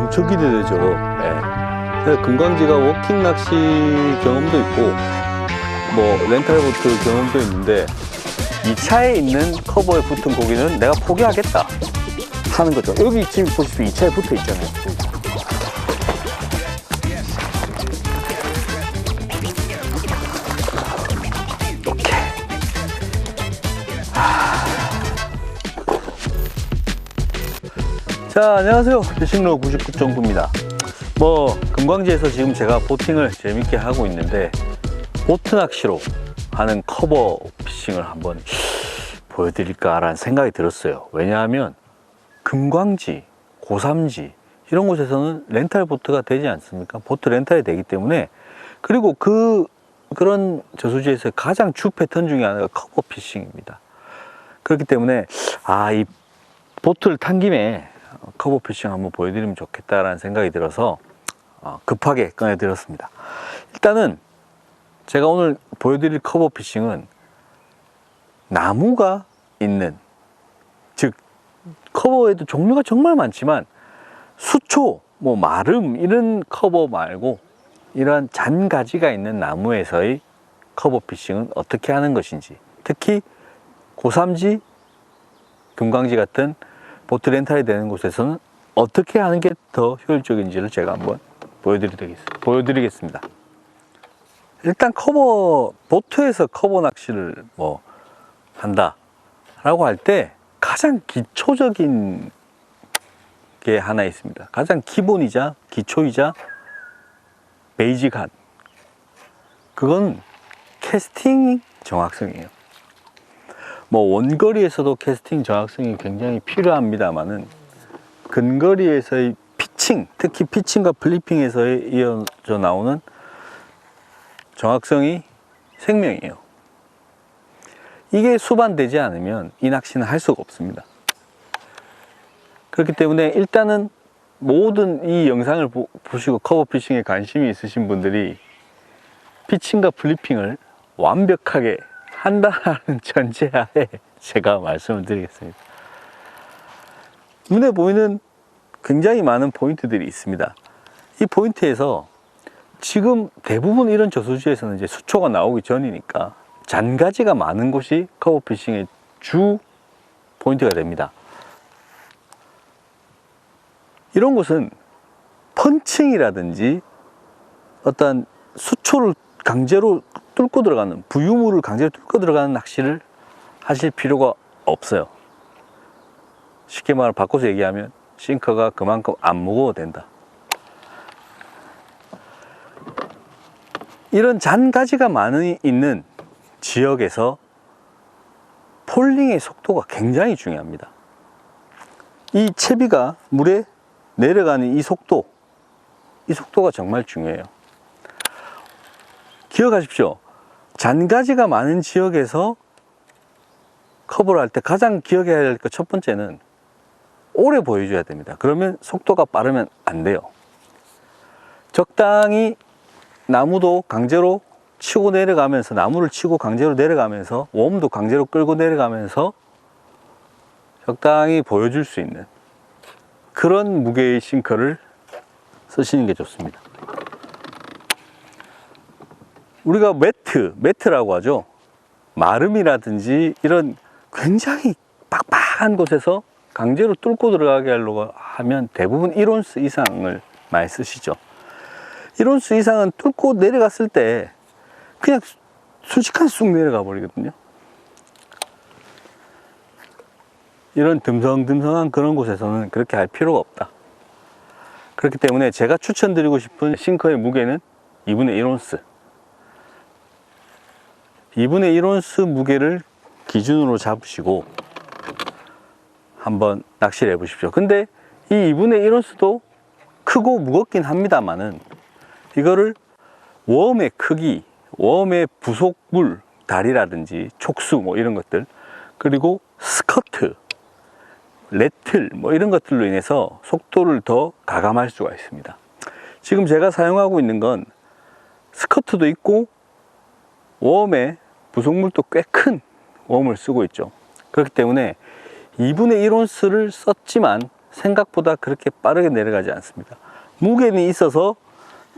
엄청 기대되죠. 네. 금광지가 워킹 낚시 경험도 있고 뭐 렌탈 보트 경험도 있는데 이 차에 있는 커버에 붙은 고기는 내가 포기하겠다 하는 거죠. 여기 지금 보시면 이 차에 붙어 있잖아요. 이렇게. 자, 안녕하세요. 피싱로 99정부입니다. 금광지에서 지금 제가 보팅을 재밌게 하고 있는데 보트 낚시로 하는 커버 피싱을 한번 보여드릴까라는 생각이 들었어요. 왜냐하면 금광지, 고삼지 이런 곳에서는 렌탈 보트가 되지 않습니까? 보트 렌탈이 되기 때문에, 그리고 그런 저수지에서 가장 주 패턴 중에 하나가 커버 피싱입니다. 그렇기 때문에 이 보트를 탄 김에 커버 피싱 한번 보여드리면 좋겠다라는 생각이 들어서 급하게 꺼내드렸습니다. 일단은 제가 오늘 보여드릴 커버 피싱은 나무가 있는, 즉 커버에도 종류가 정말 많지만 수초, 마름 이런 커버 말고 이러한 잔가지가 있는 나무에서의 커버 피싱은 어떻게 하는 것인지, 특히 고삼지, 금광지 같은 보트 렌탈이 되는 곳에서는 어떻게 하는 게 더 효율적인지를 제가 한번 보여드리겠습니다. 일단 보트에서 커버 낚시를 한다 라고 할 때 가장 기초적인 게 하나 있습니다. 가장 기본이자 기초이자 베이직한, 그건 캐스팅 정확성이에요. 원거리에서도 캐스팅 정확성이 굉장히 필요합니다만은 근거리에서의 피칭, 특히 피칭과 플리핑에서 이어져 나오는 정확성이 생명이에요. 이게 수반되지 않으면 이 낚시는 할 수가 없습니다. 그렇기 때문에 일단은 모든 이 영상을 보시고 커버 피싱에 관심이 있으신 분들이 피칭과 플리핑을 완벽하게 한다는 전제하에 제가 말씀을 드리겠습니다. 눈에 보이는 굉장히 많은 포인트들이 있습니다. 이 포인트에서 지금 대부분 이런 저수지에서는 이제 수초가 나오기 전이니까 잔가지가 많은 곳이 커버 피싱의 주 포인트가 됩니다. 이런 곳은 펀칭이라든지 어떤 수초를 강제로 뚫고 들어가는, 부유물을 강제로 뚫고 들어가는 낚시를 하실 필요가 없어요. 쉽게 말을 바꿔서 얘기하면 싱커가 그만큼 안 무거워도 된다. 이런 잔가지가 많이 있는 지역에서 폴링의 속도가 굉장히 중요합니다. 이 채비가 물에 내려가는 이 속도가 정말 중요해요. 기억하십시오. 잔가지가 많은 지역에서 커버를 할 때 가장 기억해야 할 것 첫 번째는 오래 보여줘야 됩니다. 그러면 속도가 빠르면 안 돼요. 적당히 나무도 강제로 치고 내려가면서, 나무를 치고 강제로 내려가면서, 웜도 강제로 끌고 내려가면서 적당히 보여줄 수 있는 그런 무게의 싱커를 쓰시는 게 좋습니다. 우리가 매트라고 하죠. 마름이라든지 이런 굉장히 빡빡한 곳에서 강제로 뚫고 들어가게 하려고 하면 대부분 1온스 이상을 많이 쓰시죠. 1온스 이상은 뚫고 내려갔을 때 그냥 순식간에 쑥 내려가 버리거든요. 이런 듬성듬성한 그런 곳에서는 그렇게 할 필요가 없다. 그렇기 때문에 제가 추천드리고 싶은 싱커의 무게는 2분의 1온스. 2분의 1온스 무게를 기준으로 잡으시고 한번 낚시를 해보십시오. 근데 이 2분의 1온스도 크고 무겁긴 합니다만은 이거를 웜의 크기, 웜의 부속물, 다리라든지 촉수 이런 것들, 그리고 스커트, 레틀 이런 것들로 인해서 속도를 더 가감할 수가 있습니다. 지금 제가 사용하고 있는 건 스커트도 있고 웜의 부속물도 꽤 큰 웜을 쓰고 있죠. 그렇기 때문에 2분의 1온스를 썼지만 생각보다 그렇게 빠르게 내려가지 않습니다. 무게는 있어서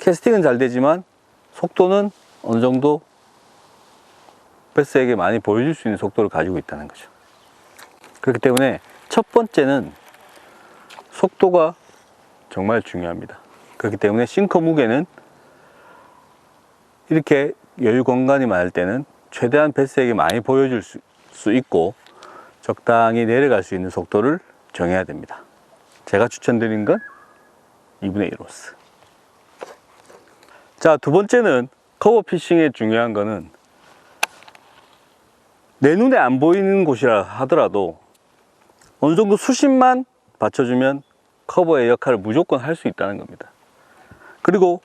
캐스팅은 잘 되지만 속도는 어느 정도 베스에게 많이 보여줄 수 있는 속도를 가지고 있다는 거죠. 그렇기 때문에 첫 번째는 속도가 정말 중요합니다. 그렇기 때문에 싱커 무게는 이렇게 여유 공간이 많을 때는 최대한 베스에게 많이 보여줄 수 있고 적당히 내려갈 수 있는 속도를 정해야 됩니다. 제가 추천드린 건 2분의 1호스. 자, 두 번째는 커버 피싱의 중요한 거는 내 눈에 안 보이는 곳이라 하더라도 어느 정도 수심만 받쳐주면 커버의 역할을 무조건 할 수 있다는 겁니다. 그리고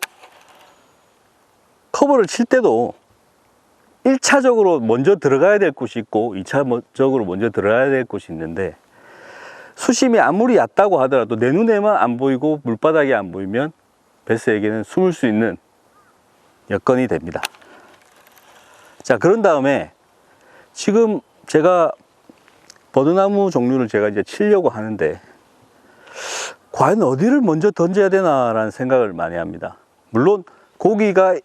커버를 칠 때도 1차적으로 먼저 들어가야 될 곳이 있고 2차적으로 먼저 들어가야 될 곳이 있는데 수심이 아무리 얕다고 하더라도 내 눈에만 안 보이고 물바닥이 안 보이면 베스에게는 숨을 수 있는 여건이 됩니다. 자, 그런 다음에 지금 제가 버드나무 종류를 제가 이제 치려고 하는데 과연 어디를 먼저 던져야 되나라는 생각을 많이 합니다. 물론 고기가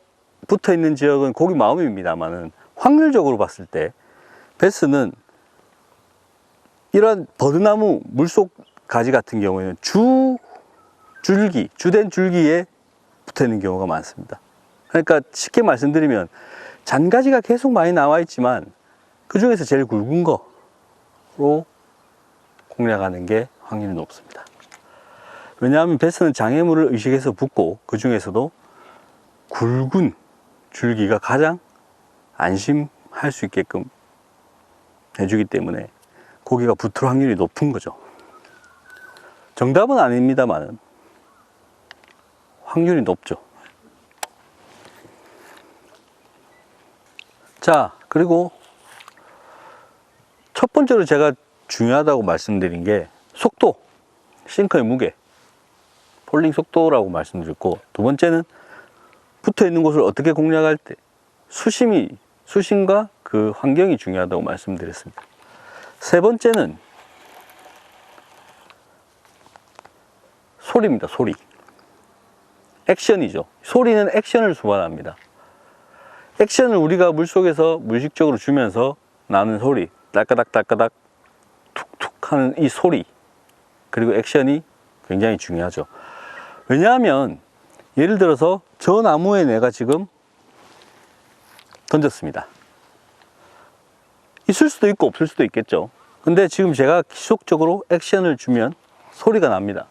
붙어 있는 지역은 고기 마음입니다만은 확률적으로 봤을 때 베스는 이런 버드나무 물속 가지 같은 경우에는 주된 줄기에 붙어 있는 경우가 많습니다. 그러니까 쉽게 말씀드리면 잔가지가 계속 많이 나와 있지만 그 중에서 제일 굵은 거로 공략하는 게 확률이 높습니다. 왜냐하면 베스는 장애물을 의식해서 붙고 그 중에서도 굵은 줄기가 가장 안심할 수 있게끔 해주기 때문에 고기가 붙을 확률이 높은 거죠. 정답은 아닙니다만 확률이 높죠. 자, 그리고 첫 번째로 제가 중요하다고 말씀드린 게 속도, 싱커의 무게, 폴링 속도라고 말씀드렸고, 두 번째는 붙어 있는 곳을 어떻게 공략할 때 수심과 그 환경이 중요하다고 말씀드렸습니다. 세 번째는 소리입니다. 소리. 액션이죠. 소리는 액션을 수반합니다. 액션을 우리가 물속에서 무의식적으로 주면서 나는 소리, 딸까닥 딸까닥 툭툭 하는 이 소리, 그리고 액션이 굉장히 중요하죠. 왜냐하면 예를 들어서 저 나무에 내가 지금 던졌습니다. 있을 수도 있고 없을 수도 있겠죠. 근데 지금 제가 지속적으로 액션을 주면 소리가 납니다.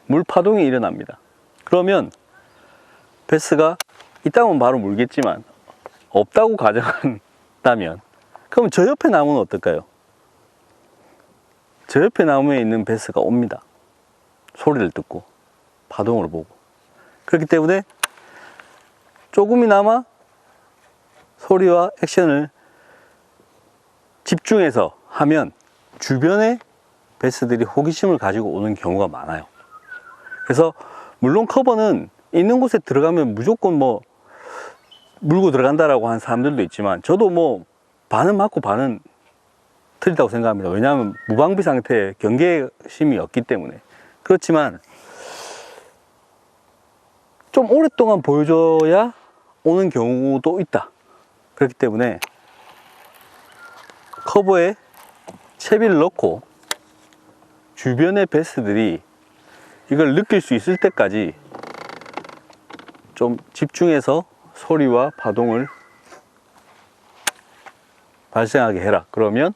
물 파동이 일어납니다. 그러면 베스가 있다면 바로 물겠지만 없다고 가정한다면 그럼 저 옆에 나무는 어떨까요? 저 옆에 나무에 있는 베스가 옵니다. 소리를 듣고 파동을 보고. 그렇기 때문에 조금이나마 소리와 액션을 집중해서 하면 주변의 베스들이 호기심을 가지고 오는 경우가 많아요. 그래서 물론 커버는 있는 곳에 들어가면 무조건 뭐 물고 들어간다라고 하는 사람들도 있지만 저도 뭐 반은 맞고 반은 틀리다고 생각합니다. 왜냐하면 무방비 상태에 경계심이 없기 때문에. 그렇지만 좀 오랫동안 보여줘야 오는 경우도 있다. 그렇기 때문에 커버에 채비를 넣고 주변의 베스들이 이걸 느낄 수 있을 때까지 좀 집중해서 소리와 파동을 발생하게 해라. 그러면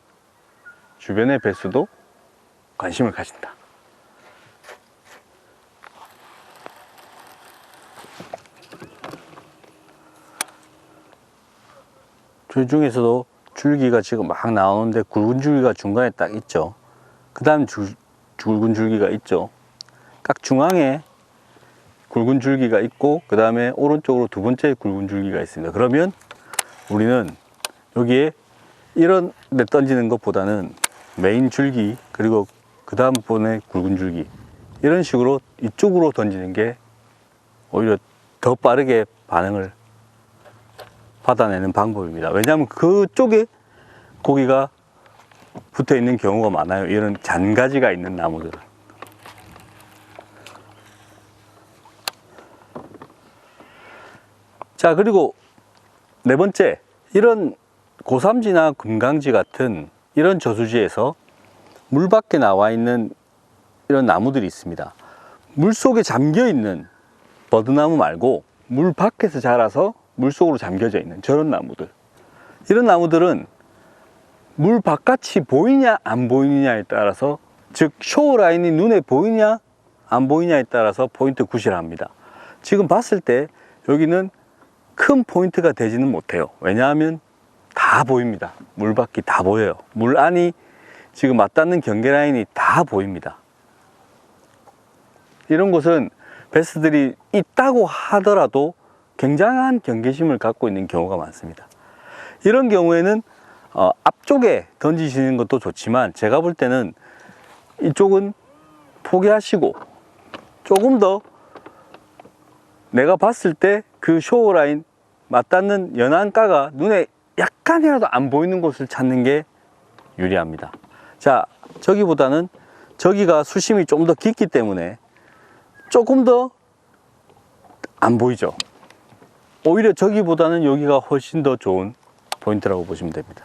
주변의 베스도 관심을 가진다. 그 중에서도 줄기가 지금 막 나오는데 굵은 줄기가 중간에 딱 있죠. 그 다음 굵은 줄기가 있죠. 각 중앙에 굵은 줄기가 있고 그 다음에 오른쪽으로 두 번째 굵은 줄기가 있습니다. 그러면 우리는 여기에 이런 데 던지는 것보다는 메인 줄기 그리고 그 다음 번에 굵은 줄기 이런 식으로 이쪽으로 던지는 게 오히려 더 빠르게 반응을 받아내는 방법입니다. 왜냐하면 그쪽에 고기가 붙어 있는 경우가 많아요. 이런 잔가지가 있는 나무들은. 자, 그리고 네 번째, 이런 고삼지나 금강지 같은 이런 저수지에서 물 밖에 나와 있는 이런 나무들이 있습니다. 물 속에 잠겨 있는 버드나무 말고 물 밖에서 자라서 물 속으로 잠겨져 있는 저런 나무들, 이런 나무들은 물 바깥이 보이냐 안 보이느냐에 따라서, 즉 쇼어라인이 눈에 보이냐 안 보이냐에 따라서 포인트 굿이라 합니다. 지금 봤을 때 여기는 큰 포인트가 되지는 못해요. 왜냐하면 다 보입니다. 물 밖이 다 보여요. 물 안이 지금 맞닿는 경계라인이 다 보입니다. 이런 곳은 베스들이 있다고 하더라도 굉장한 경계심을 갖고 있는 경우가 많습니다. 이런 경우에는 앞쪽에 던지시는 것도 좋지만, 제가 볼 때는 이쪽은 포기하시고 조금 더 내가 봤을 때 그 쇼어라인 맞닿는 연안가가 눈에 약간이라도 안 보이는 곳을 찾는 게 유리합니다. 자, 저기보다는 저기가 수심이 좀 더 깊기 때문에 조금 더 안 보이죠. 오히려 저기보다는 여기가 훨씬 더 좋은 포인트라고 보시면 됩니다.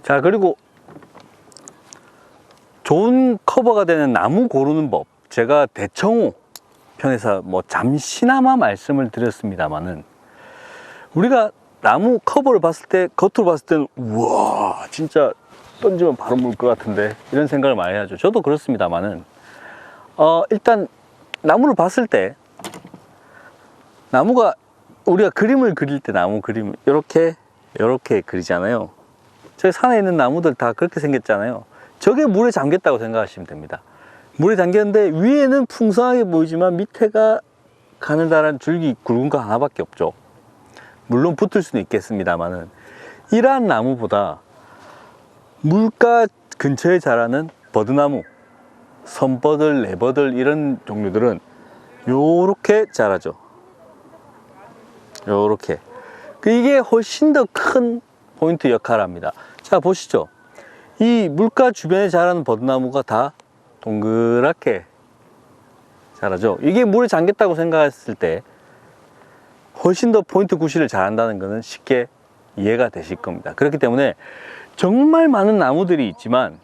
자, 그리고 좋은 커버가 되는 나무 고르는 법, 제가 대청호 편에서 뭐 잠시나마 말씀을 드렸습니다만은, 우리가 나무 커버를 봤을 때, 겉으로 봤을 때는 우와 진짜 던지면 바로 물 것 같은데, 이런 생각을 많이 하죠. 저도 그렇습니다만은 일단 나무를 봤을 때, 나무가, 우리가 그림을 그릴 때 나무 그림 이렇게 그리잖아요. 저기 산에 있는 나무들 다 그렇게 생겼잖아요. 저게 물에 잠겼다고 생각하시면 됩니다. 물에 잠겼는데 위에는 풍성하게 보이지만 밑에가 가느다란 줄기 굵은 거 하나밖에 없죠. 물론 붙을 수는 있겠습니다만은, 이러한 나무보다 물가 근처에 자라는 버드나무, 선버들, 레버들, 이런 종류들은 요렇게 자라죠. 요렇게. 이게 훨씬 더 큰 포인트 역할을 합니다. 자, 보시죠. 이 물가 주변에 자라는 버드나무가 다 동그랗게 자라죠. 이게 물에 잠겼다고 생각했을 때 훨씬 더 포인트 구실을 잘한다는 것은 쉽게 이해가 되실 겁니다. 그렇기 때문에 정말 많은 나무들이 있지만,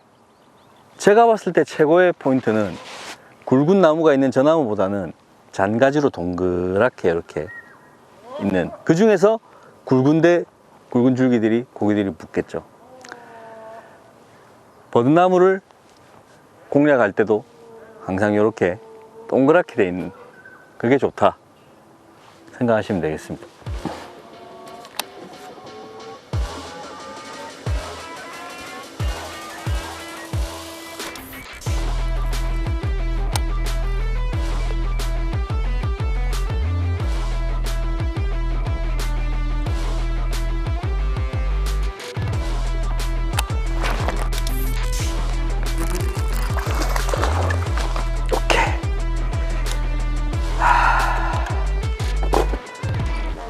제가 봤을 때 최고의 포인트는 굵은 나무가 있는 저 나무보다는 잔가지로 동그랗게 이렇게 있는, 그 중에서 굵은 줄기들이, 고기들이 붙겠죠. 버드나무를 공략할 때도 항상 이렇게 동그랗게 돼 있는, 그게 좋다 생각하시면 되겠습니다.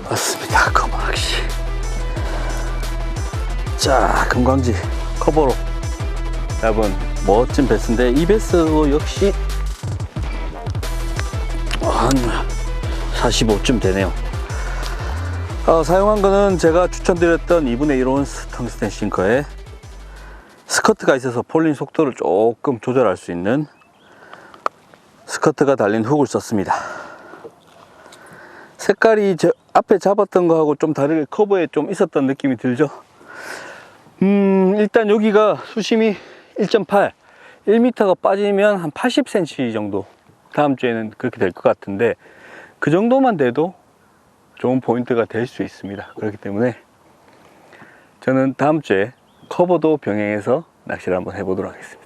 맞습니다. 검어낚시. 자, 금강지 커버로 잡은 멋진 베스인데, 이 베스도 역시 한 45쯤 되네요. 사용한 거는 제가 추천드렸던 2분의 1온스 텅스텐 싱커에 스커트가 있어서 폴링 속도를 조금 조절할 수 있는 스커트가 달린 훅을 썼습니다. 색깔이 저 앞에 잡았던 거하고 좀 다르게 커버에 좀 있었던 느낌이 들죠. 일단 여기가 수심이 1.8, 1m가 빠지면 한 80cm 정도, 다음 주에는 그렇게 될 것 같은데, 그 정도만 돼도 좋은 포인트가 될 수 있습니다. 그렇기 때문에 저는 다음 주에 커버도 병행해서 낚시를 한번 해보도록 하겠습니다.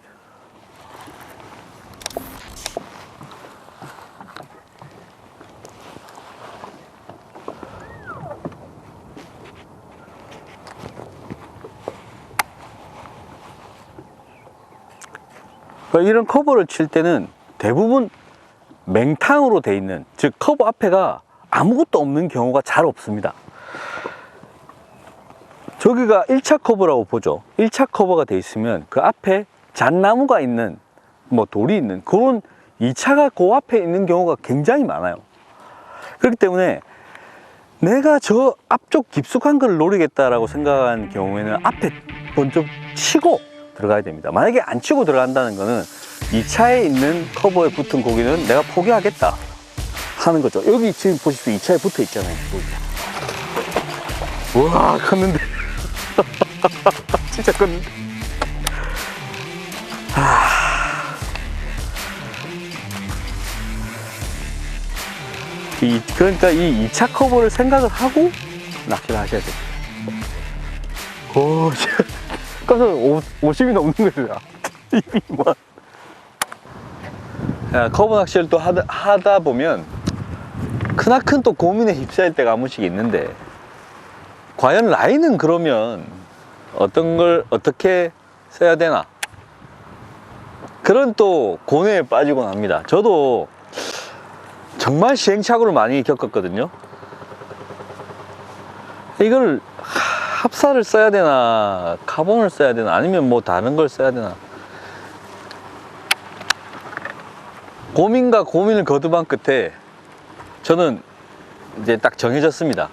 이런 커버를 칠 때는 대부분 맹탕으로 돼 있는, 즉 커버 앞에가 아무것도 없는 경우가 잘 없습니다. 저기가 1차 커버라고 보죠. 1차 커버가 돼 있으면 그 앞에 잣나무가 있는, 뭐 돌이 있는 그런 이 차가 그 앞에 있는 경우가 굉장히 많아요. 그렇기 때문에 내가 저 앞쪽 깊숙한 걸 노리겠다라고 생각한 경우에는 앞에 먼저 치고 들어가야 됩니다. 만약에 안 치고 들어간다는 거는 이 차에 있는 커버에 붙은 고기는 내가 포기하겠다 하는 거죠. 여기 지금 보십시오. 이 차에 붙어 있잖아요. 우와, 컸는데. 진짜 컸는데. 그러니까 이 2차 커버를 생각을 하고 낚시를 하셔야 돼요. 오, 깜짝 50이 넘는 거야. 커버 낚시를 또 하다 보면 크나큰 또 고민에 휩싸일 때가 한 번씩 있는데, 과연 라인은 그러면 어떤 걸 어떻게 써야 되나, 그런 또 고뇌에 빠지곤 합니다. 저도 정말 시행착오를 많이 겪었거든요. 이걸 합사를 써야 되나, 카본을 써야 되나, 아니면 뭐 다른 걸 써야 되나, 고민과 고민을 거듭한 끝에 저는 이제 딱 정해졌습니다.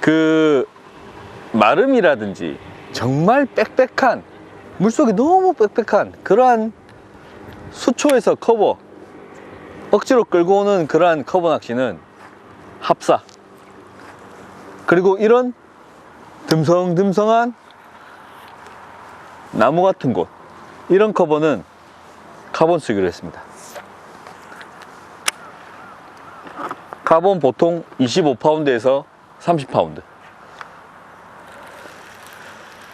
그 마름이라든지 정말 빽빽한, 물속이 너무 빽빽한 그러한 수초에서 커버, 억지로 끌고 오는 그러한 커버 낚시는 합사, 그리고 이런 듬성듬성한 나무 같은 곳, 이런 커버는 카본 쓰기로 했습니다. 카본 보통 25파운드에서 30파운드.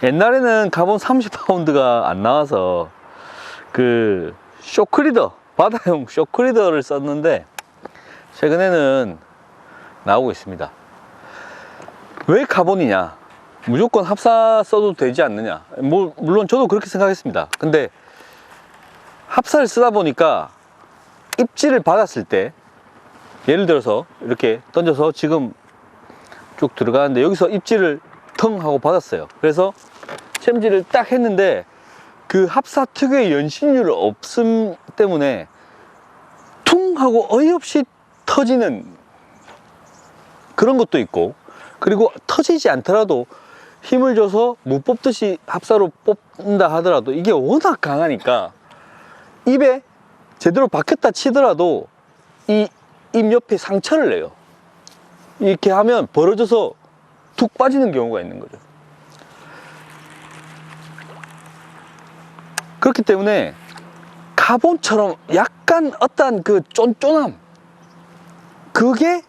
옛날에는 카본 30파운드가 안 나와서 그 쇼크리더, 바다용 쇼크리더를 썼는데 최근에는 나오고 있습니다. 왜 카본이냐? 무조건 합사 써도 되지 않느냐? 물론 저도 그렇게 생각했습니다. 근데 합사를 쓰다 보니까 입질을 받았을 때, 예를 들어서 이렇게 던져서 지금 쭉 들어가는데 여기서 입질을 텅 하고 받았어요. 그래서 챔질을 딱 했는데 그 합사 특유의 연신율 없음 때문에 퉁 하고 어이없이 터지는 그런 것도 있고, 그리고 터지지 않더라도 힘을 줘서 못 뽑듯이 합사로 뽑는다 하더라도 이게 워낙 강하니까 입에 제대로 박혔다 치더라도 이 입 옆에 상처를 내요. 이렇게 하면 벌어져서 툭 빠지는 경우가 있는 거죠. 그렇기 때문에 카본처럼 약간 어떤 그 쫀쫀함, 그게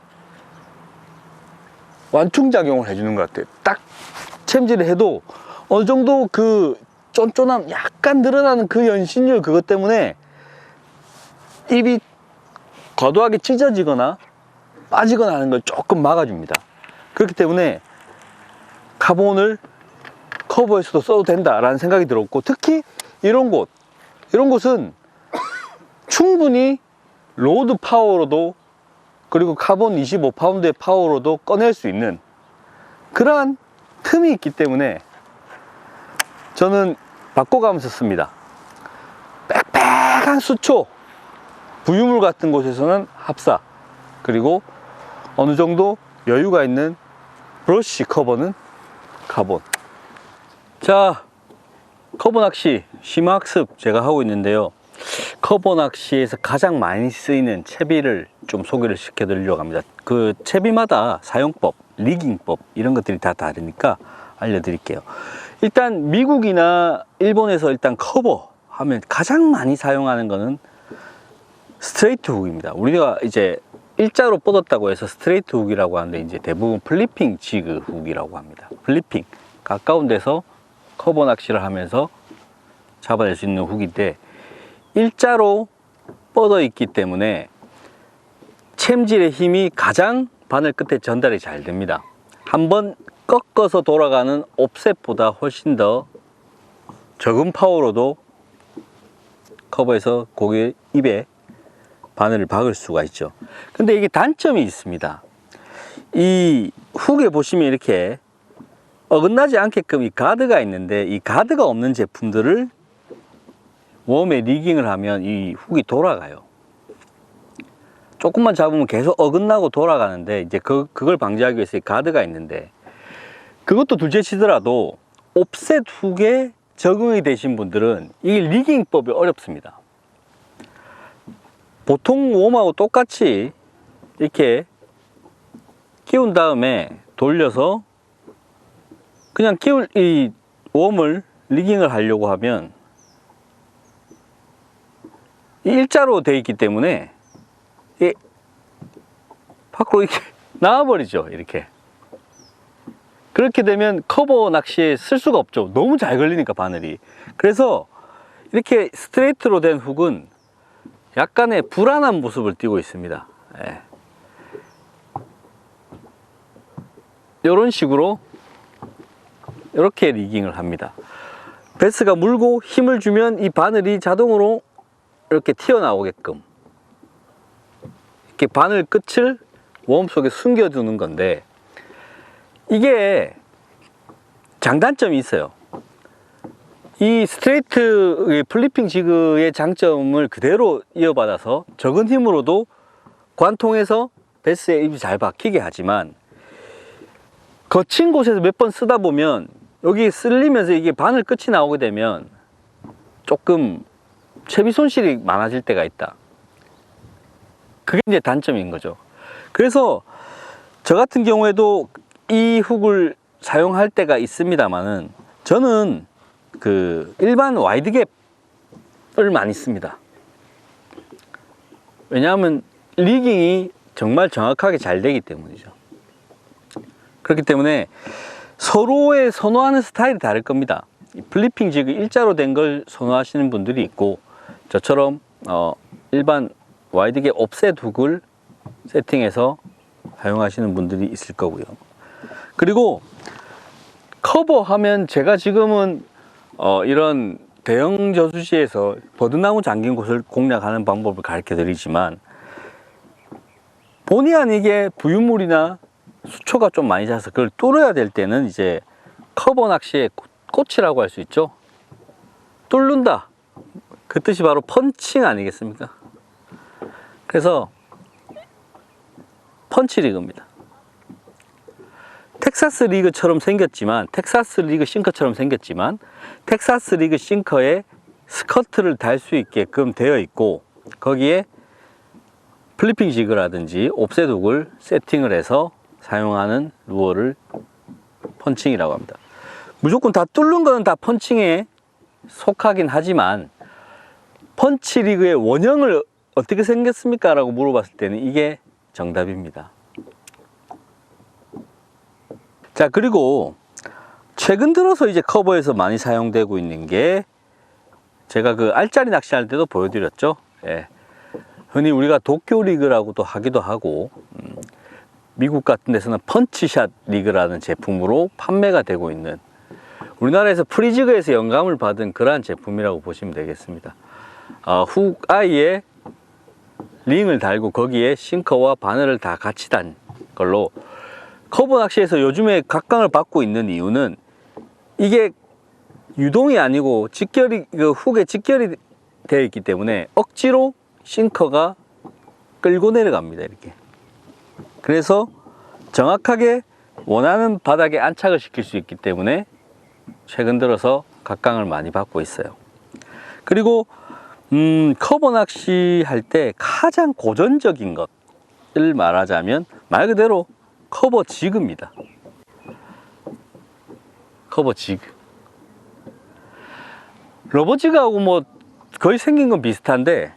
완충작용을 해주는 것 같아요. 딱 챔질을 해도 어느 정도 그 쫀쫀함, 약간 늘어나는 그 연신율, 그것 때문에 입이 과도하게 찢어지거나 빠지거나 하는 걸 조금 막아줍니다. 그렇기 때문에 카본을 커버에서도 써도 된다라는 생각이 들었고, 특히 이런 곳은 충분히 로드 파워로도, 그리고 카본 25파운드의 파워로도 꺼낼 수 있는 그러한 틈이 있기 때문에 저는 바꿔가면서 씁니다. 빽빽한 수초, 부유물 같은 곳에서는 합사, 그리고 어느 정도 여유가 있는 브러쉬 커버는 카본. 자, 커버 낚시 심화학습 제가 하고 있는데요. 커버 낚시에서 가장 많이 쓰이는 채비를 좀 소개를 시켜 드리려고 합니다. 그 채비마다 사용법, 리깅법, 이런 것들이 다 다르니까 알려드릴게요. 일단 미국이나 일본에서 일단 커버 하면 가장 많이 사용하는 거는 스트레이트 훅입니다. 우리가 이제 일자로 뻗었다고 해서 스트레이트 훅이라고 하는데, 이제 대부분 플리핑 지그 훅이라고 합니다. 플리핑, 가까운 데서 커버 낚시를 하면서 잡아낼 수 있는 훅인데, 일자로 뻗어 있기 때문에 챔질의 힘이 가장 바늘 끝에 전달이 잘 됩니다. 한번 꺾어서 돌아가는 옵셋보다 훨씬 더 적은 파워로도 커버에서 고기 입에 바늘을 박을 수가 있죠. 근데 이게 단점이 있습니다. 이 훅에 보시면 이렇게 어긋나지 않게끔 이 가드가 있는데, 이 가드가 없는 제품들을 웜에 리깅을 하면 이 훅이 돌아가요. 조금만 잡으면 계속 어긋나고 돌아가는데, 이제 그걸 방지하기 위해서 가드가 있는데, 그것도 둘째 치더라도 옵셋 훅에 적응이 되신 분들은 이 리깅법이 어렵습니다. 보통 웜하고 똑같이 이렇게 끼운 다음에 돌려서 그냥 이 웜을 리깅을 하려고 하면 일자로 되어 있기 때문에 밖으로 이렇게 나와버리죠. 이렇게. 그렇게 되면 커버 낚시에 쓸 수가 없죠. 너무 잘 걸리니까 바늘이. 그래서 이렇게 스트레이트로 된 훅은 약간의 불안한 모습을 띠고 있습니다. 예. 이런 식으로 이렇게 리깅을 합니다. 베스가 물고 힘을 주면 이 바늘이 자동으로 이렇게 튀어나오게끔 이렇게 바늘 끝을 웜 속에 숨겨두는 건데, 이게 장단점이 있어요. 이 스트레이트 플리핑 지그의 장점을 그대로 이어받아서 적은 힘으로도 관통해서 베스의 입이 잘 박히게 하지만, 거친 곳에서 몇 번 쓰다 보면 여기 쓸리면서 이게 바늘 끝이 나오게 되면 조금 채비 손실이 많아질 때가 있다. 그게 이제 단점인 거죠. 그래서 저 같은 경우에도 이 훅을 사용할 때가 있습니다만은, 저는 그 일반 와이드갭을 많이 씁니다. 왜냐하면 리깅이 정말 정확하게 잘 되기 때문이죠. 그렇기 때문에 서로의 선호하는 스타일이 다를 겁니다. 플리핑 지그 일자로 된 걸 선호하시는 분들이 있고, 저처럼 일반 와이드갭 옵셋 훅을 세팅해서 사용하시는 분들이 있을 거고요. 그리고 커버하면 제가 지금은 이런 대형 저수지에서 버드나무 잠긴 곳을 공략하는 방법을 가르쳐 드리지만, 본의 아니게 부유물이나 수초가 좀 많이 자서 그걸 뚫어야 될 때는 이제 커버 낚시의 꽃이라고 할 수 있죠. 뚫는다, 그 뜻이 바로 펀칭 아니겠습니까? 그래서 펀치 리그입니다. 텍사스 리그처럼 생겼지만, 텍사스 리그 싱커처럼 생겼지만, 텍사스 리그 싱커에 스커트를 달 수 있게끔 되어 있고, 거기에 플리핑 지그라든지 옵셋 훅을 세팅을 해서 사용하는 루어를 펀칭이라고 합니다. 무조건 다 뚫는 거는 다 펀칭에 속하긴 하지만, 펀치 리그의 원형을 어떻게 생겼습니까? 라고 물어봤을 때는 이게 정답입니다. 자, 그리고 최근 들어서 이제 커버에서 많이 사용되고 있는 게, 제가 그 알짜리 낚시할 때도 보여드렸죠. 예. 흔히 우리가 도쿄 리그라고도 하기도 하고, 미국 같은 데서는 펀치샷 리그라는 제품으로 판매가 되고 있는, 우리나라에서 프리지그에서 영감을 받은 그러한 제품이라고 보시면 되겠습니다. 훅 아이에 링을 달고 거기에 싱커와 바늘을 다 같이 단 걸로, 커버 낚시에서 요즘에 각광을 받고 있는 이유는 이게 유동이 아니고 직결이, 그 훅에 직결이 되어 있기 때문에 억지로 싱커가 끌고 내려갑니다. 이렇게. 그래서 정확하게 원하는 바닥에 안착을 시킬 수 있기 때문에 최근 들어서 각광을 많이 받고 있어요. 그리고 커버 낚시 할 때 가장 고전적인 것을 말하자면 말 그대로 커버 지그입니다. 커버 지그. 러버 지그하고 뭐 거의 생긴 건 비슷한데,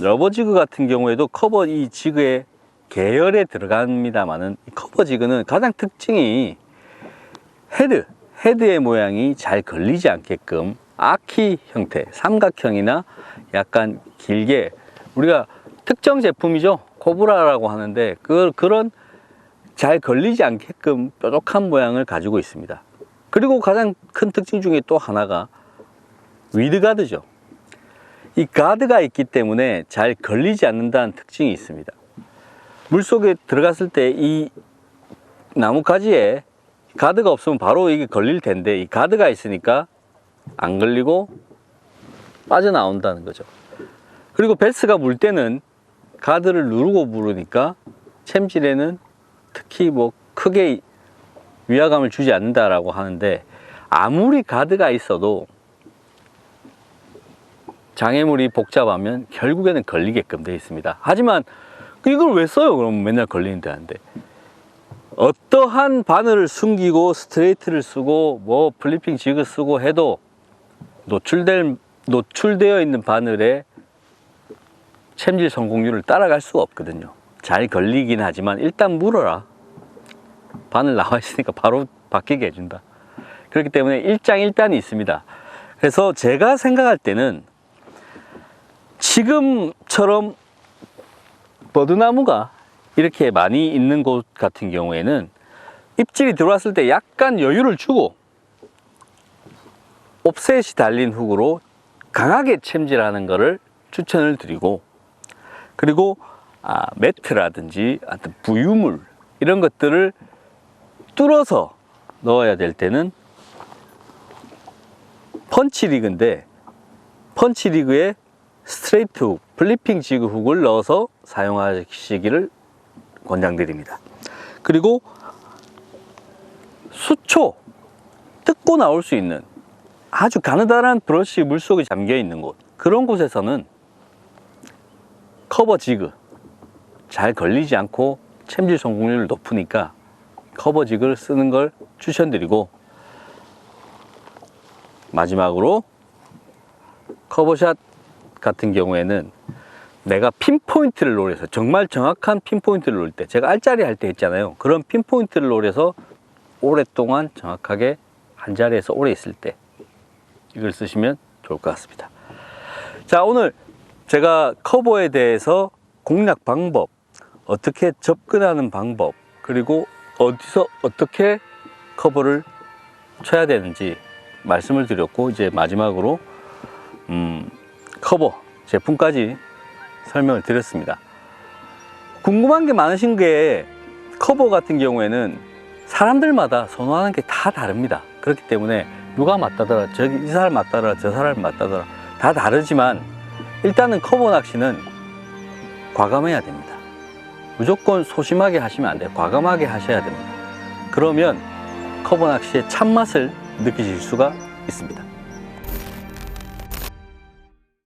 러버 지그 같은 경우에도 커버 이 지그의 계열에 들어갑니다만은, 이 커버 지그는 가장 특징이 헤드의 모양이 잘 걸리지 않게끔 아키 형태, 삼각형이나 약간 길게, 우리가 특정 제품이죠. 코브라라고 하는데 그런 잘 걸리지 않게끔 뾰족한 모양을 가지고 있습니다. 그리고 가장 큰 특징 중에 또 하나가 위드 가드죠. 이 가드가 있기 때문에 잘 걸리지 않는다는 특징이 있습니다. 물속에 들어갔을 때 이 나뭇가지에 가드가 없으면 바로 이게 걸릴 텐데, 이 가드가 있으니까 안 걸리고 빠져나온다는 거죠. 그리고 베스가 물 때는 가드를 누르고 부르니까 챔질에는 특히 뭐 크게 위화감을 주지 않는다라고 하는데, 아무리 가드가 있어도 장애물이 복잡하면 결국에는 걸리게끔 되어 있습니다. 하지만 이걸 왜 써요? 그럼 맨날 걸리는데 하는데, 어떠한 바늘을 숨기고 스트레이트를 쓰고 뭐 플리핑 지그 쓰고 해도 노출되어 있는 바늘에 챔질 성공률을 따라갈 수가 없거든요. 잘 걸리긴 하지만 일단 물어라. 바늘 나와 있으니까 바로 바뀌게 해준다. 그렇기 때문에 일장일단이 있습니다. 그래서 제가 생각할 때는 지금처럼 버드나무가 이렇게 많이 있는 곳 같은 경우에는 입질이 들어왔을 때 약간 여유를 주고 옵셋이 달린 훅으로 강하게 챔질하는 것을 추천을 드리고, 그리고 매트라든지 부유물 이런 것들을 뚫어서 넣어야 될 때는 펀치리그인데, 펀치리그에 스트레이트 훅, 플리핑 지그 훅을 넣어서 사용하시기를 권장드립니다. 그리고 수초 뜯고 나올 수 있는 아주 가느다란 브러쉬 물속에 잠겨 있는 곳, 그런 곳에서는 커버 지그 잘 걸리지 않고 챔질 성공률이 높으니까 커버 지그를 쓰는 걸 추천드리고, 마지막으로 커버샷 같은 경우에는 내가 핀포인트를 노려서 정말 정확한 핀포인트를 노릴 때, 제가 알짜리 할 때 했잖아요. 그런 핀포인트를 노려서 오랫동안 정확하게 한 자리에서 오래 있을 때 이걸 쓰시면 좋을 것 같습니다. 자, 오늘 제가 커버에 대해서 공략 방법, 어떻게 접근하는 방법, 그리고 어디서 어떻게 커버를 쳐야 되는지 말씀을 드렸고, 이제 마지막으로 커버 제품까지 설명을 드렸습니다. 궁금한 게 많으신 게, 커버 같은 경우에는 사람들마다 선호하는 게 다 다릅니다. 그렇기 때문에 누가 맞다더라, 이 사람 맞다더라, 저 사람 맞다더라, 다 다르지만 일단은 커버 낚시는 과감해야 됩니다. 무조건 소심하게 하시면 안 돼요. 과감하게 하셔야 됩니다. 그러면 커버 낚시의 참맛을 느끼실 수가 있습니다.